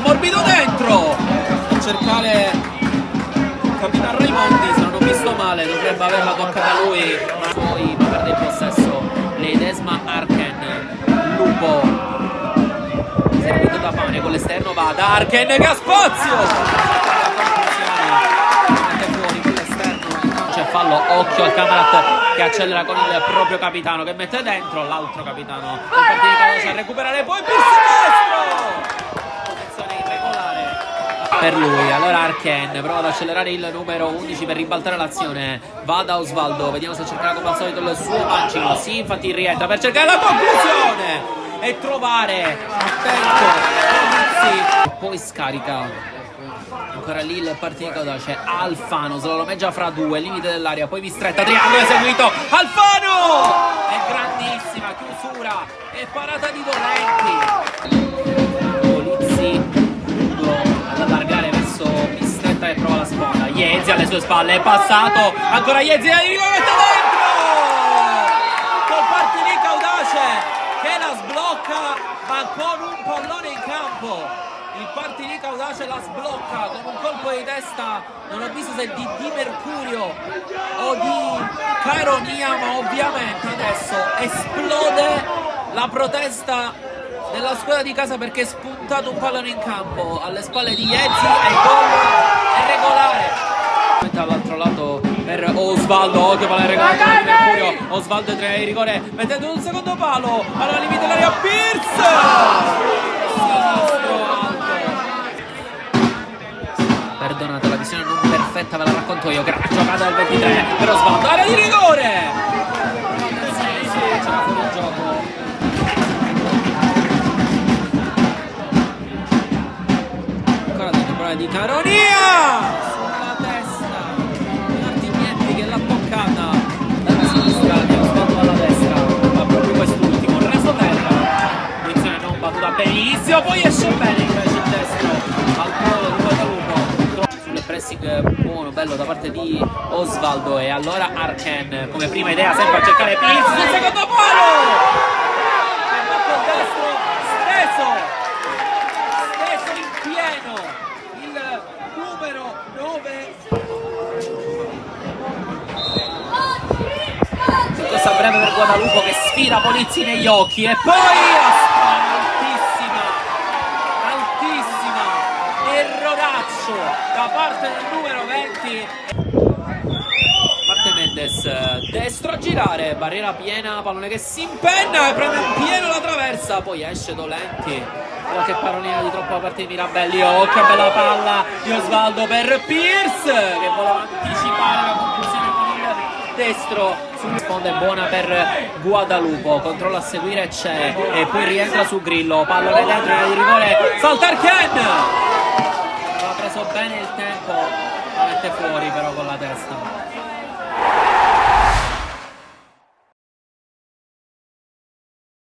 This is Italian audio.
morbido dentro a cercare il capitano Raimondi. Se non ho visto male dovrebbe averla toccata lui, ma poi perde il possesso Ledesma. Arken, Lupo servito da Pane con l'esterno, va da Arken che ha spazio. C'è fallo, occhio al Camarat che accelera con il proprio capitano che mette dentro, l'altro capitano del Partinico a recuperare, poi per sinistro, posizione irregolare per lui. Allora Arken prova ad accelerare il numero 11 per ribaltare l'azione, va da Osvaldo, vediamo se cercherà come al solito il suo mancino. Sì, infatti rientra per cercare la conclusione e trovare, attento, poi scarica. Ancora lì il Partinico c'è Alfano, se lo romeggia fra due, limite dell'area, poi Mistretta, triangolo eseguito, Alfano! È grandissima chiusura e parata di Dolenti. Polizzi ad allargare verso Mistretta che prova la sponda. Iezi alle sue spalle, è passato, ancora Iezi, mette dentro! Col Partinico audace che la sblocca, ma con un pallone in campo. Il Partinico audace la sblocca con un colpo di testa, non ho visto se di Mercurio o di Caronia, ma ovviamente adesso esplode la protesta della squadra di casa perché è spuntato un pallone in campo alle spalle di Iezi e il gol è regolare. Dall'altro lato per Osvaldo, occhio palla regolare per Mercurio, Osvaldo entra in rigore mettendo un secondo palo alla limite dell'area, Pierce! Perdonate, la visione non perfetta ve la racconto io. Gran giocata del 23 per Osvaldo, area di rigore! C'era fuori il gioco. Ancora dentro prova di Caronia! Sulla testa Martignetti che l'ha toccata dalla sinistra e Osvaldo dalla destra, ma proprio quest'ultimo reso terra. Posizione non battuta benissimo, poi esce bene invece il destro al volo di Guadalupo. Pressing buono, bello da parte di Osvaldo, e allora Arken come prima idea sempre a cercare Pierce sul secondo palo, il destro steso in pieno il numero 9. Questa breve per Guadalupo che sfida Polizzi negli occhi e poi da parte del numero 20, parte Mendes, destro a girare, barriera piena, pallone che si impenna e prende in pieno la traversa, poi esce Dolenti, qualche pallonina di troppo da parte di Mirabelli, oh che bella palla di Osvaldo per Pierce che voleva anticipare la conclusione con il destro, risponde buona per Guadalupo, controllo a seguire c'è e poi rientra su Grillo, pallone dentro di rigore, salta Arken! Preso bene il tempo, la mette fuori però con la testa.